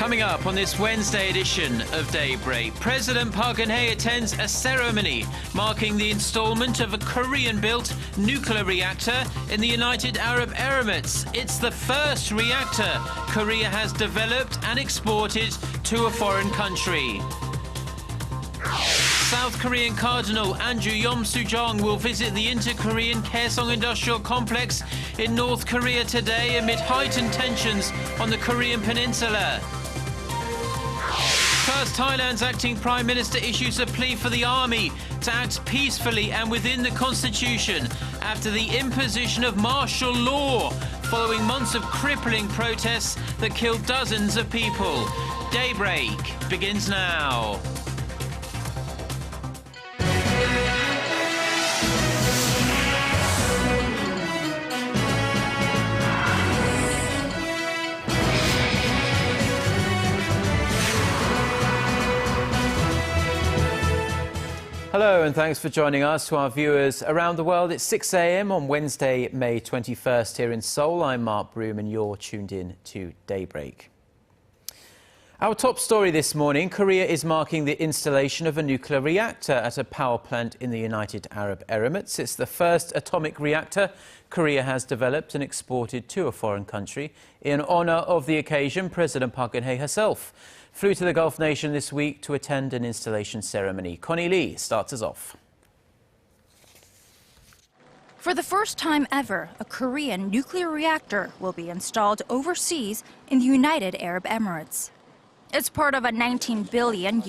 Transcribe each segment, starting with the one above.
Coming up on this Wednesday edition of Daybreak, President Park Geun-hye attends a ceremony marking the installment of a Korean-built nuclear reactor in the United Arab Emirates. It's the first reactor Korea has developed and exported to a foreign country. South Korean Cardinal Andrew Yom-soo-jong will visit the Inter-Korean Kaesong Industrial Complex in North Korea today amid heightened tensions on the Korean peninsula. First, Thailand's acting Prime Minister issues a plea for the army to act peacefully and within the constitution after the imposition of martial law following months of crippling protests that killed dozens of people. Daybreak begins now. Hello and thanks for joining us. To our viewers around the world, it's 6 a.m. on Wednesday, May 21st here in Seoul. I'm Mark Broom and you're tuned in to Daybreak. Our top story this morning, Korea is marking the installation of a nuclear reactor at a power plant in the United Arab Emirates. It's the first atomic reactor Korea has developed and exported to a foreign country. In honor of the occasion, President Park Geun-hye herself flew to the Gulf nation this week to attend an installation ceremony. Connie Lee starts us off. For the first time ever, a Korean nuclear reactor will be installed overseas in the United Arab Emirates. It's part of a $19 billion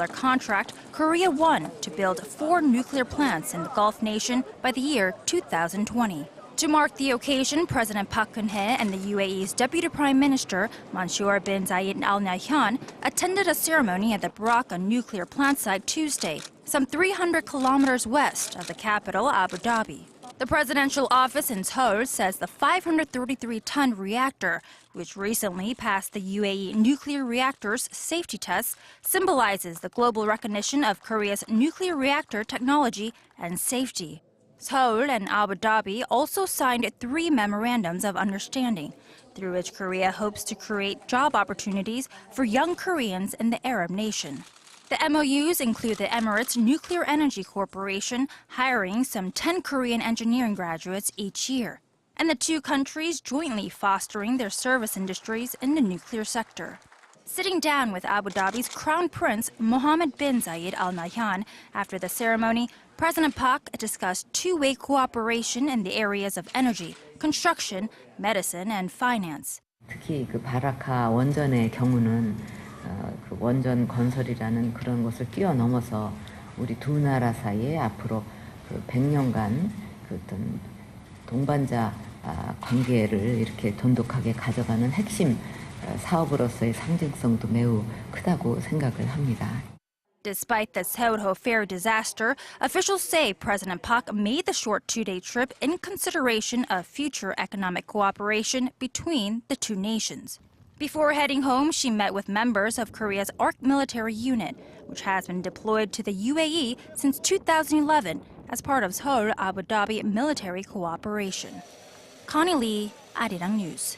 contract Korea won to build 4 nuclear plants in the Gulf nation by the year 2020. To mark the occasion, President Park Geun-hye and the UAE's Deputy Prime Minister Mansour bin Zayed Al Nahyan attended a ceremony at the Barakah nuclear plant site Tuesday, some 300 kilometers west of the capital, Abu Dhabi. The presidential office in Sewol says the 533-ton reactor, which recently passed the UAE nuclear reactor's safety tests, symbolizes the global recognition of Korea's nuclear reactor technology and safety. Sewol and Abu Dhabi also signed 3 memorandums of understanding, through which Korea hopes to create job opportunities for young Koreans in the Arab nation. The MOUs include the Emirates Nuclear Energy Corporation hiring some 10 Korean engineering graduates each year, and the 2 countries jointly fostering their service industries in the nuclear sector. Sitting down with Abu Dhabi's Crown Prince Mohammed bin Zayed Al Nahyan after the ceremony, President Park discussed 2-way cooperation in the areas of energy, construction, medicine, and finance. 특히 그 바라카 원전의 경우는 그 원전 건설이라는 그런 것을 뛰어넘어서 우리 두 나라 사이에 앞으로 그 100년간 그 어떤 동반자 관계를 이렇게 돈독하게 가져가는 핵심 사업으로서의 상징성도 매우 크다고 생각을 합니다. Despite the Sewol ferry disaster, officials say President Park made the short 2-day trip in consideration of future economic cooperation between the 2 nations. Before heading home, she met with members of Korea's ARC military unit, which has been deployed to the UAE since 2011 as part of Seoul-Abu Dhabi military cooperation. Connie Lee, Arirang News.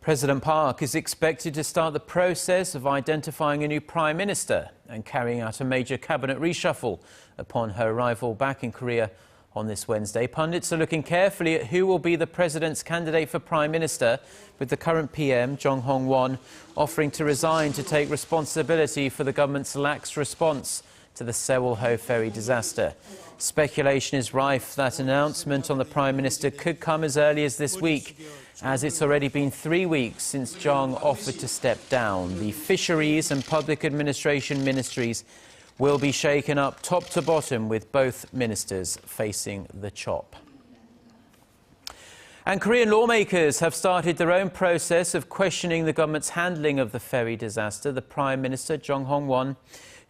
President Park is expected to start the process of identifying a new prime minister and carrying out a major cabinet reshuffle upon her arrival back in Korea on this Wednesday. Pundits are looking carefully at who will be the president's candidate for prime minister, with the current PM, Jong Hong-won, offering to resign to take responsibility for the government's lax response to the Sewol ferry disaster. Speculation is rife that announcement on the prime minister could come as early as this week, as it's already been 3 weeks since Jong offered to step down. The fisheries and public administration ministries will be shaken up top to bottom, with both ministers facing the chop. And Korean lawmakers have started their own process of questioning the government's handling of the ferry disaster. The Prime Minister, Jong Hong-won,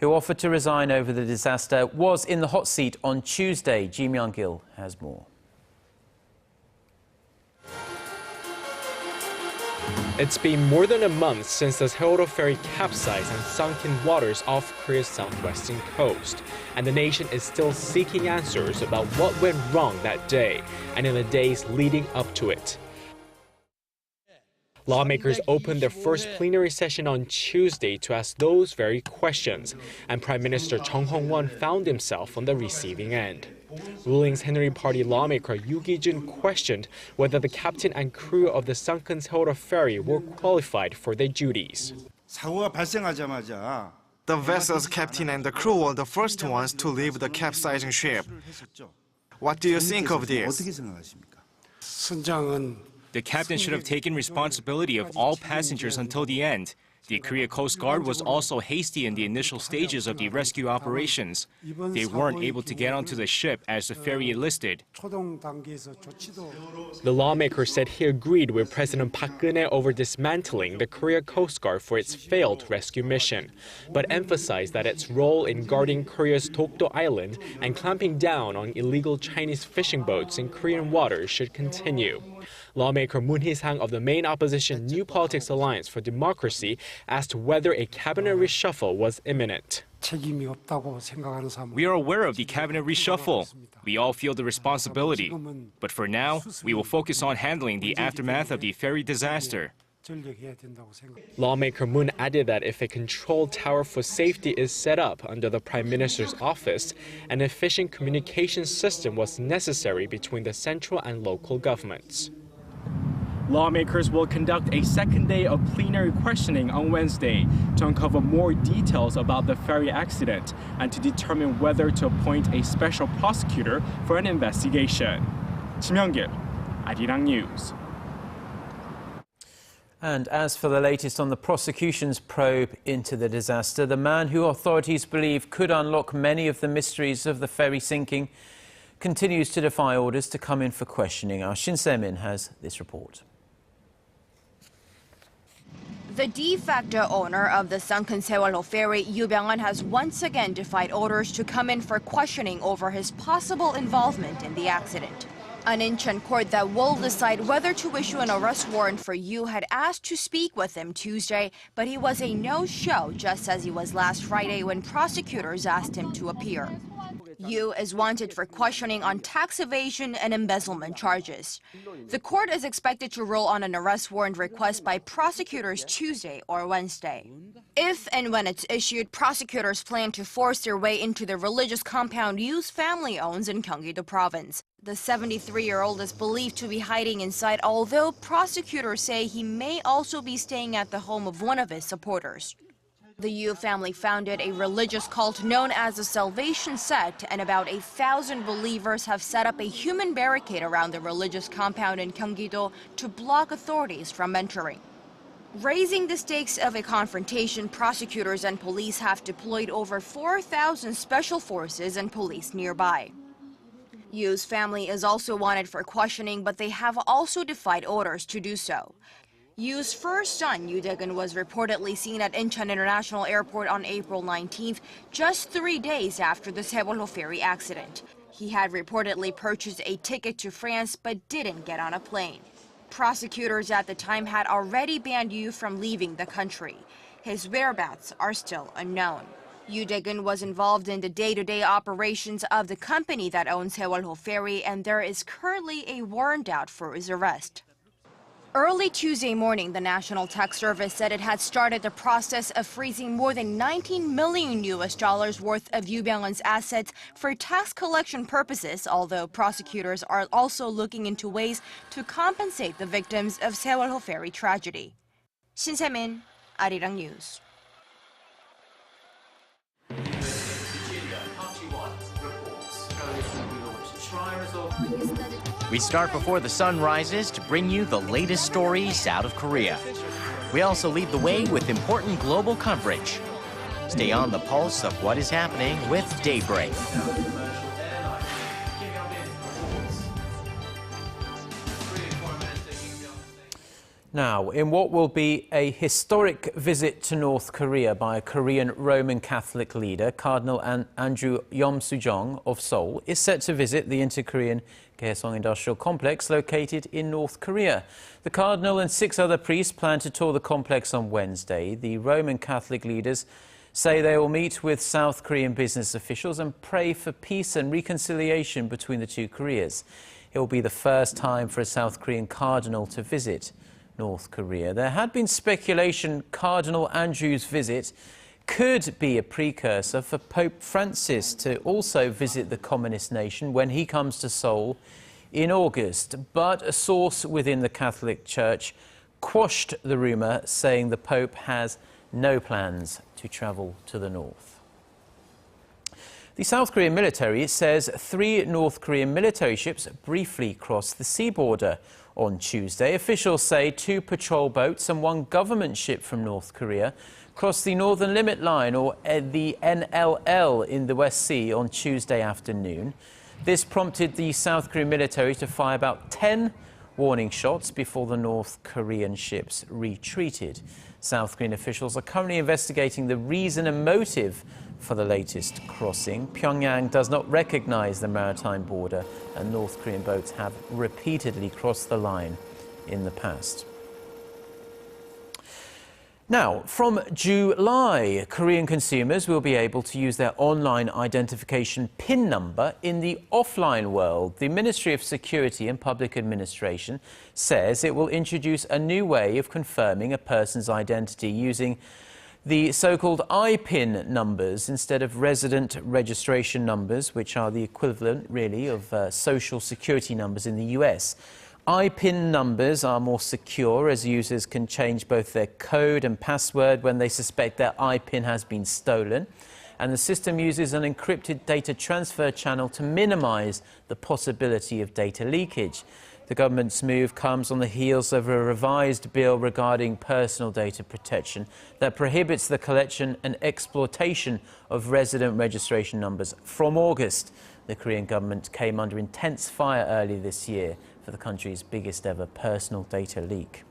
who offered to resign over the disaster, was in the hot seat on Tuesday. Ji Myung-gil has more. It's been more than a month since the Sewol ferry capsized and sunk in waters off Korea's southwestern coast, and the nation is still seeking answers about what went wrong that day and in the days leading up to it. Lawmakers opened their first plenary session on Tuesday to ask those very questions, and Prime Minister Chung Hong-won found himself on the receiving end. Ruling's Henry Party lawmaker Yoo Gi-jun questioned whether the captain and crew of the sunken Sewol ferry were qualified for their duties. 사고가 발생하자마자 The vessel's captain and the crew were the first ones to leave the capsizing ship. What do you think of this? 어떻게 생각하십니까? The captain should have taken responsibility of all passengers until the end. The Korea Coast Guard was also hasty in the initial stages of the rescue operations. They weren't able to get onto the ship as the ferry enlisted. The lawmaker said he agreed with President Park Geun-hye over dismantling the Korea Coast Guard for its failed rescue mission, but emphasized that its role in guarding Korea's Dokdo Island and clamping down on illegal Chinese fishing boats in Korean waters should continue. Lawmaker Moon Hee-sang of the main opposition New Politics Alliance for Democracy asked whether a cabinet reshuffle was imminent. We are aware of the cabinet reshuffle. We all feel the responsibility. But for now, we will focus on handling the aftermath of the ferry disaster. Lawmaker Moon added that if a control tower for safety is set up under the Prime Minister's office, an efficient communication system was necessary between the central and local governments. Lawmakers will conduct a second day of plenary questioning on Wednesday to uncover more details about the ferry accident and to determine whether to appoint a special prosecutor for an investigation. 심영길, Arirang News. And as for the latest on the prosecution's probe into the disaster, the man who authorities believe could unlock many of the mysteries of the ferry sinking continues to defy orders to come in for questioning. Our Shin Se-min has this report. The de facto owner of the sunken Sewol ferry, Yoo Byong has once again defied orders to come in for questioning over his possible involvement in the accident. An Incheon court that will decide whether to issue an arrest warrant for Yoo had asked to speak with him Tuesday, but he was a no-show, just as he was last Friday when prosecutors asked him to appear. Yoo is wanted for questioning on tax evasion and embezzlement charges. The court is expected to rule on an arrest warrant request by prosecutors Tuesday or Wednesday. If and when it's issued, prosecutors plan to force their way into the religious compound Yoo's family owns in Gyeonggi-do province. The 73-year-old is believed to be hiding inside, although prosecutors say he may also be staying at the home of one of his supporters. The Yoo family founded a religious cult known as the Salvation Sect, and about 1,000 believers have set up a human barricade around the religious compound in Gyeonggi-do to block authorities from entering. Raising the stakes of a confrontation, prosecutors and police have deployed over 4,000 special forces and police nearby. Yoo's family is also wanted for questioning, but they have also defied orders to do so. Yoo's first son, Yoo Dae-gun, was reportedly seen at Incheon International Airport on April 19th, just 3 days after the Sewol ferry accident. He had reportedly purchased a ticket to France but didn't get on a plane. Prosecutors at the time had already banned Yoo from leaving the country. His whereabouts are still unknown. Yoo Dae-gun was involved in the day-to-day operations of the company that owns Sewol ferry, and there is currently a warrant out for his arrest. Early Tuesday morning, the National Tax Service said it had started the process of freezing more than $19 million worth of Yoo Byong-un's assets for tax collection purposes, although prosecutors are also looking into ways to compensate the victims of Sewol ferry tragedy. Shin Se-min, Arirang News. We start before the sun rises to bring you the latest stories out of Korea. We also lead the way with important global coverage. Stay on the pulse of what is happening with Daybreak. Now, in what will be a historic visit to North Korea by a Korean Roman Catholic leader, Cardinal Andrew Yom-soo-jong of Sewol is set to visit the Inter-Korean Kaesong Industrial Complex located in North Korea. The Cardinal and 6 other priests plan to tour the complex on Wednesday. The Roman Catholic leaders say they will meet with South Korean business officials and pray for peace and reconciliation between the two Koreas. It will be the first time for a South Korean cardinal to visit North Korea. There had been speculation Cardinal Andrew's visit could be a precursor for Pope Francis to also visit the communist nation when he comes to Seoul in August. But a source within the Catholic Church quashed the rumour, saying the Pope has no plans to travel to the north. The South Korean military says 3 North Korean military ships briefly crossed the sea border on Tuesday. Officials say 2 patrol boats and 1 government ship from North Korea crossed the Northern Limit Line, or the NLL, in the West Sea on Tuesday afternoon. This prompted the South Korean military to fire about 10 warning shots before the North Korean ships retreated. South Korean officials are currently investigating the reason and motive for the latest crossing. Pyongyang does not recognize the maritime border, and North Korean boats have repeatedly crossed the line in the past. Now, from July, Korean consumers will be able to use their online identification PIN number in the offline world. The Ministry of Security and Public Administration says it will introduce a new way of confirming a person's identity using the so-called IPIN numbers instead of resident registration numbers, which are the equivalent, really, of social security numbers in the US. IPIN numbers are more secure, as users can change both their code and password when they suspect their IPIN has been stolen. And the system uses an encrypted data transfer channel to minimize the possibility of data leakage. The government's move comes on the heels of a revised bill regarding personal data protection that prohibits the collection and exploitation of resident registration numbers from August. The Korean government came under intense fire early this year for the country's biggest ever personal data leak.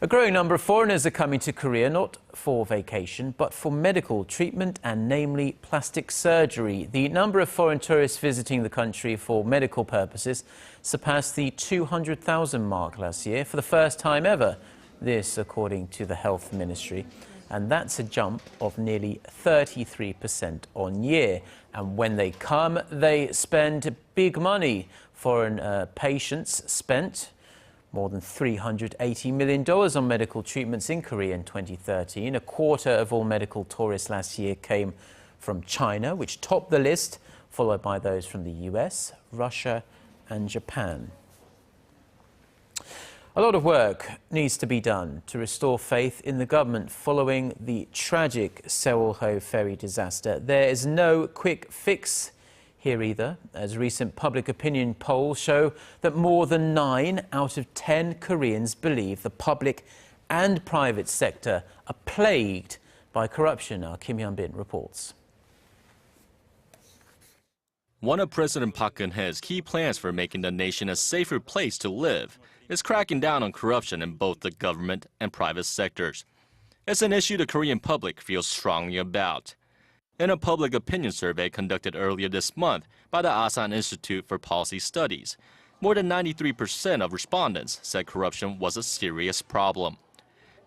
A growing number of foreigners are coming to Korea not for vacation but for medical treatment, and namely plastic surgery. The number of foreign tourists visiting the country for medical purposes surpassed the 200,000 mark last year for the first time ever. This, according to the Health Ministry. And that's a jump of nearly 33% on year. And when they come, they spend big money. Foreign patients spent more than $380 million on medical treatments in Korea in 2013. A quarter of all medical tourists last year came from China, which topped the list, followed by those from the US, Russia and Japan. A lot of work needs to be done to restore faith in the government following the tragic Sewol ferry disaster. There is no quick fix here either, as recent public opinion polls show that more than 9 out of 10 Koreans believe the public and private sector are plagued by corruption. Our Kim Hyun-bin reports. One of President Park Geun-hye's key plans for making the nation a safer place to live is cracking down on corruption in both the government and private sectors. It's an issue the Korean public feels strongly about. In a public opinion survey conducted earlier this month by the Asan Institute for Policy Studies, more than 93% of respondents said corruption was a serious problem.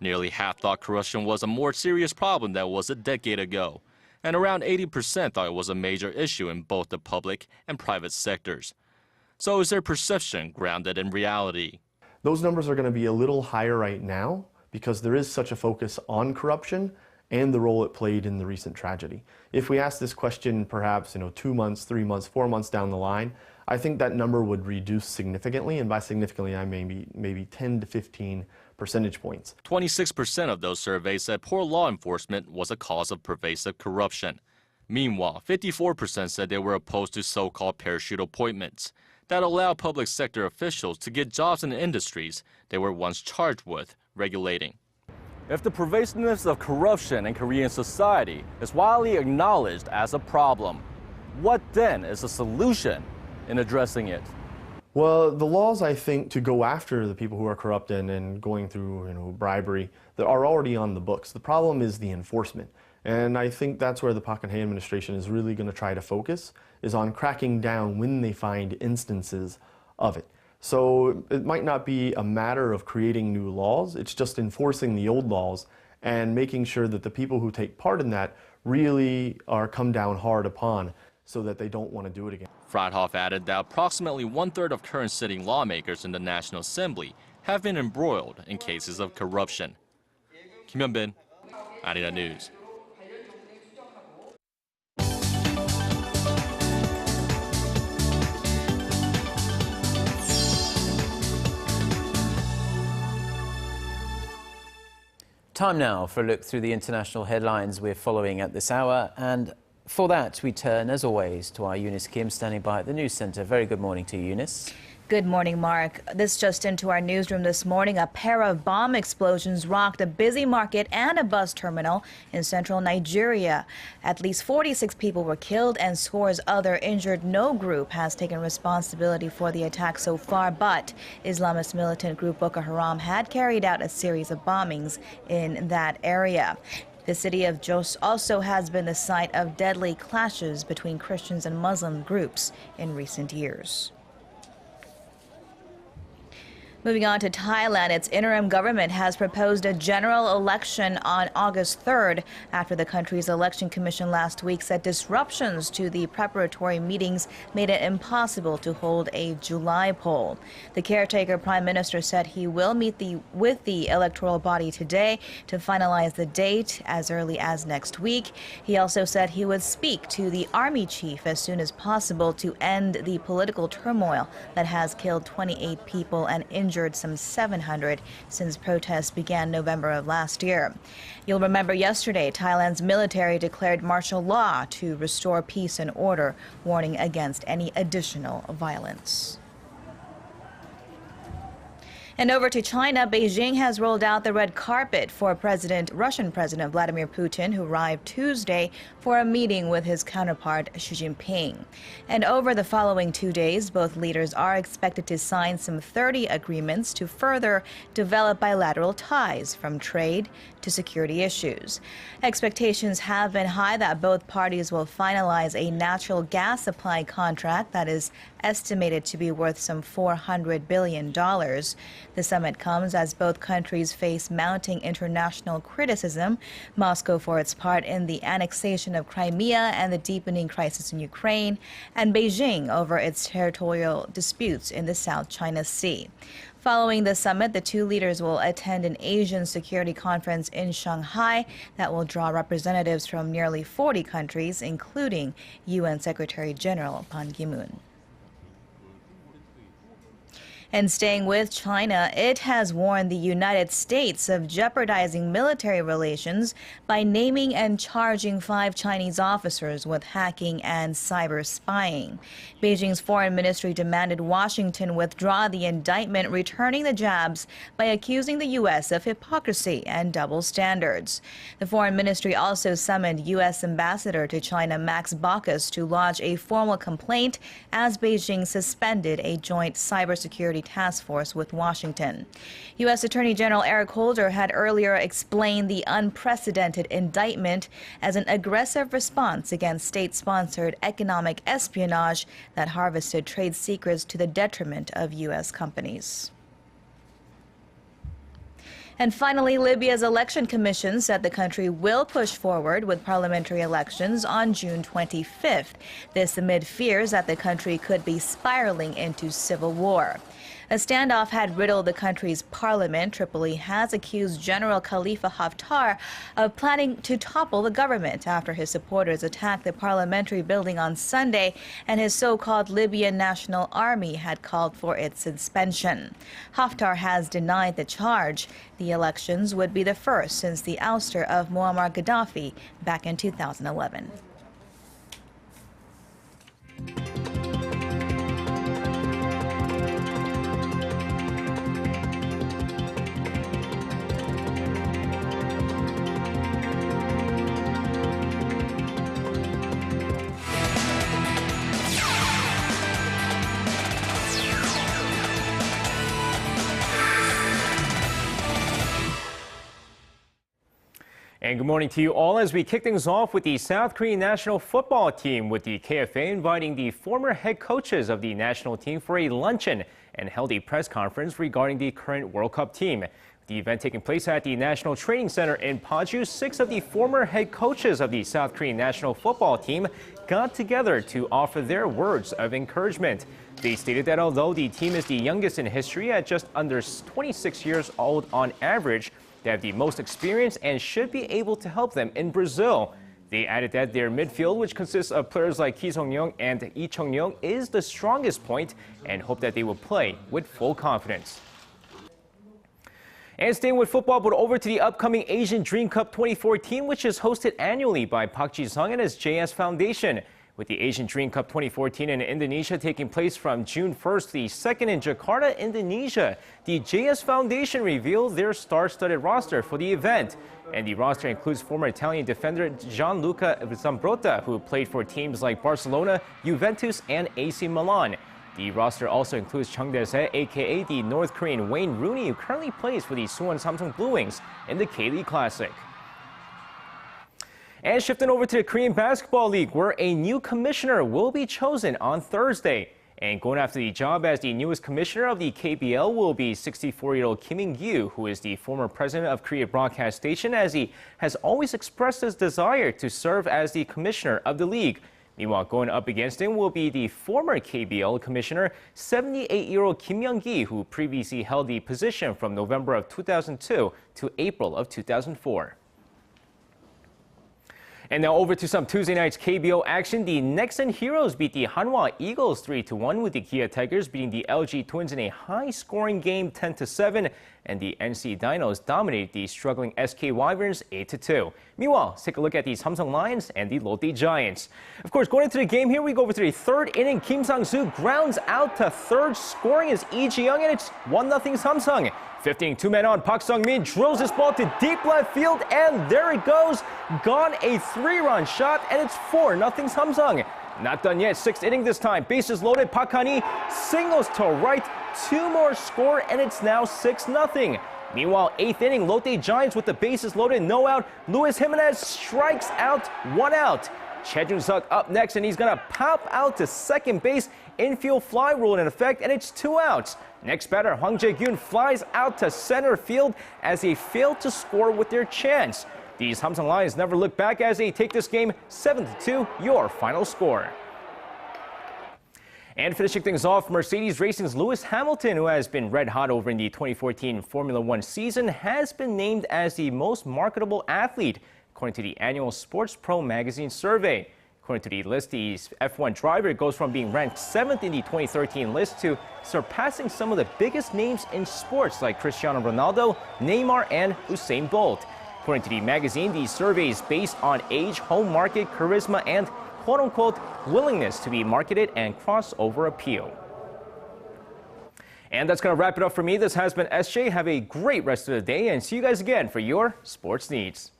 Nearly half thought corruption was a more serious problem than it was a decade ago, and around 80% thought it was a major issue in both the public and private sectors. So is their perception grounded in reality? Those numbers are going to be a little higher right now because there is such a focus on corruption and the role it played in the recent tragedy. If we ask this question perhaps 2 months, 3 months, 4 months down the line, I think that number would reduce significantly, and by significantly I mean maybe 10 to 15 percentage points. 26% of those surveyed said poor law enforcement was a cause of pervasive corruption. Meanwhile, 54% said they were opposed to so-called parachute appointments that allow public sector officials to get jobs in industries they were once charged with regulating. If the pervasiveness of corruption in Korean society is widely acknowledged as a problem, what then is the solution in addressing it? Well, the laws, I think, to go after the people who are corrupt and going through bribery that are already on the books. The problem is the enforcement. And I think that's where the Park Geun-hye administration is really going to try to focus, is on cracking down when they find instances of it. So it might not be a matter of creating new laws, it's just enforcing the old laws and making sure that the people who take part in that really are come down hard upon so that they don't want to do it again. Fradhoff added that approximately one-third of current sitting lawmakers in the National Assembly have been embroiled in cases of corruption. Kim Hyun-bin, Arirang News. Time now for a look through the international headlines we're following at this hour. And for that, we turn, as always, to our Eunice Kim standing by at the News Centre. Very good morning to you, Eunice. Good morning, Mark. This just into our newsroom this morning. A pair of bomb explosions rocked a busy market and a bus terminal in central Nigeria. At least 46 people were killed and scores other injured. No group has taken responsibility for the attack so far, but Islamist militant group Boko Haram had carried out a series of bombings in that area. The city of Jos also has been the site of deadly clashes between Christians and Muslim groups in recent years. Moving on to Thailand, its interim government has proposed a general election on August 3rd after the country's election commission last week said disruptions to the preparatory meetings made it impossible to hold a July poll. The caretaker prime minister said he will meet with the electoral body today to finalize the date as early as next week. He also said he would speak to the army chief as soon as possible to end the political turmoil that has killed 28 people and injured some 700 since protests began November of last year. You'll remember yesterday, Thailand's military declared martial law to restore peace and order, warning against any additional violence. And over to China, Beijing has rolled out the red carpet for Russian President Vladimir Putin, who arrived Tuesday for a meeting with his counterpart Xi Jinping. And over the following 2 days, both leaders are expected to sign some 30 agreements to further develop bilateral ties, from trade to security issues. Expectations have been high that both parties will finalize a natural gas supply contract that is estimated to be worth some $400 billion. The summit comes as both countries face mounting international criticism, Moscow for its part in the annexation of Crimea and the deepening crisis in Ukraine, and Beijing over its territorial disputes in the South China Sea. Following the summit, the two leaders will attend an Asian security conference in Shanghai that will draw representatives from nearly 40 countries, including UN Secretary General Ban Ki-moon. And staying with China, it has warned the United States of jeopardizing military relations by naming and charging 5 Chinese officers with hacking and cyber spying. Beijing's foreign ministry demanded Washington withdraw the indictment, returning the jabs by accusing the U.S. of hypocrisy and double standards. The foreign ministry also summoned U.S. Ambassador to China Max Baucus to lodge a formal complaint as Beijing suspended a joint cybersecurity task force with Washington. U.S. Attorney General Eric Holder had earlier explained the unprecedented indictment as an aggressive response against state-sponsored economic espionage that harvested trade secrets to the detriment of U.S. companies. And finally, Libya's election commission said the country will push forward with parliamentary elections on June 25th. This amid fears that the country could be spiraling into civil war. A standoff had riddled the country's parliament. Tripoli has accused General Khalifa Haftar of planning to topple the government after his supporters attacked the parliamentary building on Sunday, and his so-called Libyan National Army had called for its suspension. Haftar has denied the charge. The elections would be the first since the ouster of Muammar Gaddafi back in 2011. And good morning to you all as we kick things off with the South Korean national football team, with the KFA inviting the former head coaches of the national team for a luncheon and held a press conference regarding the current World Cup team. The event taking place at the National Training Center in Paju, 6 of the former head coaches of the South Korean national football team got together to offer their words of encouragement. They stated that although the team is the youngest in history at just under 26 years old on average, they have the most experience and should be able to help them in Brazil. They added that their midfield, which consists of players like Ki Sung-young and Lee Chung-young, is the strongest point and hope that they will play with full confidence. And staying with football, but over to the upcoming Asian Dream Cup 2014, which is hosted annually by Park Ji-sung and his JS Foundation. With the Asian Dream Cup 2014 in Indonesia taking place from June 1st to the 2nd in Jakarta, Indonesia, the JS Foundation revealed their star-studded roster for the event. And the roster includes former Italian defender Gianluca Zambrotta, who played for teams like Barcelona, Juventus, and AC Milan. The roster also includes Chung Dae-se, aka the North Korean Wayne Rooney, who currently plays for the Suwon Samsung Blue Wings in the K-League Classic. And shifting over to the Korean Basketball League, where a new commissioner will be chosen on Thursday. And going after the job as the newest commissioner of the KBL will be 64-year-old Kim In-gyu, who is the former president of Korea Broadcast Station, as he has always expressed his desire to serve as the commissioner of the league. Meanwhile, going up against him will be the former KBL commissioner, 78-year-old Kim Young-gi, who previously held the position from November of 2002 to April of 2004. And now over to some Tuesday night's KBO action. The Nexen Heroes beat the Hanwha Eagles 3-1, with the Kia Tigers beating the LG Twins in a high-scoring game 10-7. And the NC Dinos dominated the struggling SK Wyverns 8-2. Meanwhile, let's take a look at the Samsung Lions and the Lotte Giants. Of course, going into the game here, we go over to the third inning. Kim Sang-soo grounds out to third, scoring is Lee Ji-young, and it's 1-0 Samsung. 15, two-man on, Park Sung-min drills this ball to deep left field, and there it goes. Gone, a three-run shot, and it's 4-0 Samsung. Not done yet, sixth inning this time. Bases loaded, Park Geun-hye singles to right. Two more score, and it's now 6-0. Meanwhile, eighth inning, Lotte Giants with the bases loaded, no out. Luis Jimenez strikes out, 1 out. Choi Jun-suk up next, and he's going to pop out to second base. Infield fly rule in effect, and it's 2 outs. Next batter, Hwang Jae-gyun flies out to center field as they failed to score with their chance. These Samsung Lions never look back as they take this game 7-2, your final score. And finishing things off, Mercedes Racing's Lewis Hamilton, who has been red hot over in the 2014 Formula One season, has been named as the most marketable athlete, according to the annual Sports Pro magazine survey. According to the list, the F1 driver goes from being ranked 7th in the 2013 list to surpassing some of the biggest names in sports like Cristiano Ronaldo, Neymar, and Usain Bolt. According to the magazine, the survey is based on age, home market, charisma, and quote-unquote willingness to be marketed and crossover appeal. And that's going to wrap it up for me. This has been SJ. Have a great rest of the day, and see you guys again for your sports needs.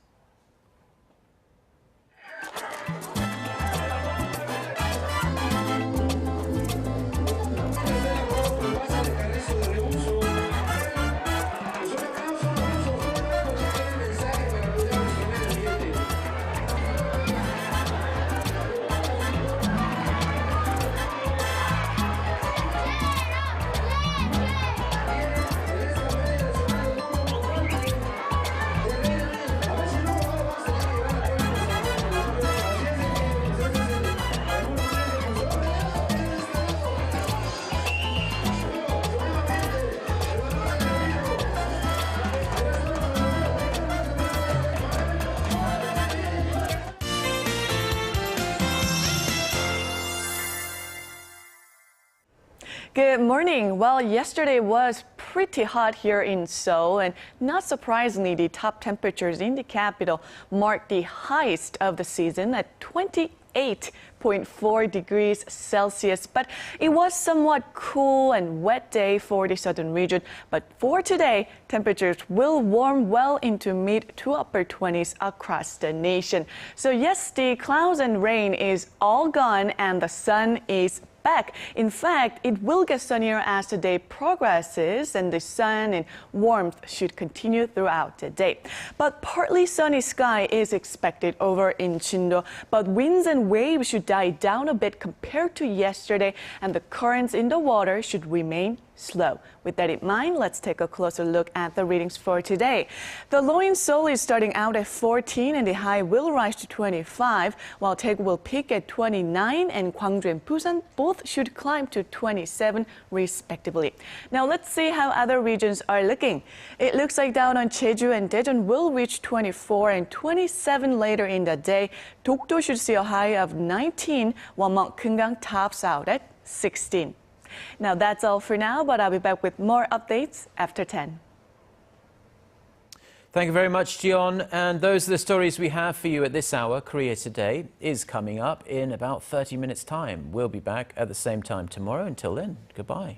Good morning. Well, yesterday was pretty hot here in Seoul, and not surprisingly, the top temperatures in the capital marked the highest of the season at 28.4 degrees Celsius. But it was somewhat cool and wet day for the southern region. But for today, temperatures will warm well into mid to upper 20s across the nation. So yes, the clouds and rain is all gone and the sun is back. In fact, it will get sunnier as the day progresses, and the sun and warmth should continue throughout the day. But partly sunny sky is expected over in Chindo, but winds and waves should die down a bit compared to yesterday, and the currents in the water should remain slow. With that in mind, let's take a closer look at the readings for today. The low in Seoul is starting out at 14 and the high will rise to 25, while Daegu will peak at 29 and Gwangju and Busan both should climb to 27 respectively. Now let's see how other regions are looking. It looks like down on Jeju and Daejeon will reach 24 and 27 later in the day. Dokdo should see a high of 19, while Mount Keungang tops out at 16. Now that's all for now, but I'll be back with more updates after 10. Thank you very much, Jeon. And those are the stories we have for you at this hour. Korea Today is coming up in about 30 minutes' time. We'll be back at the same time tomorrow. Until then, goodbye.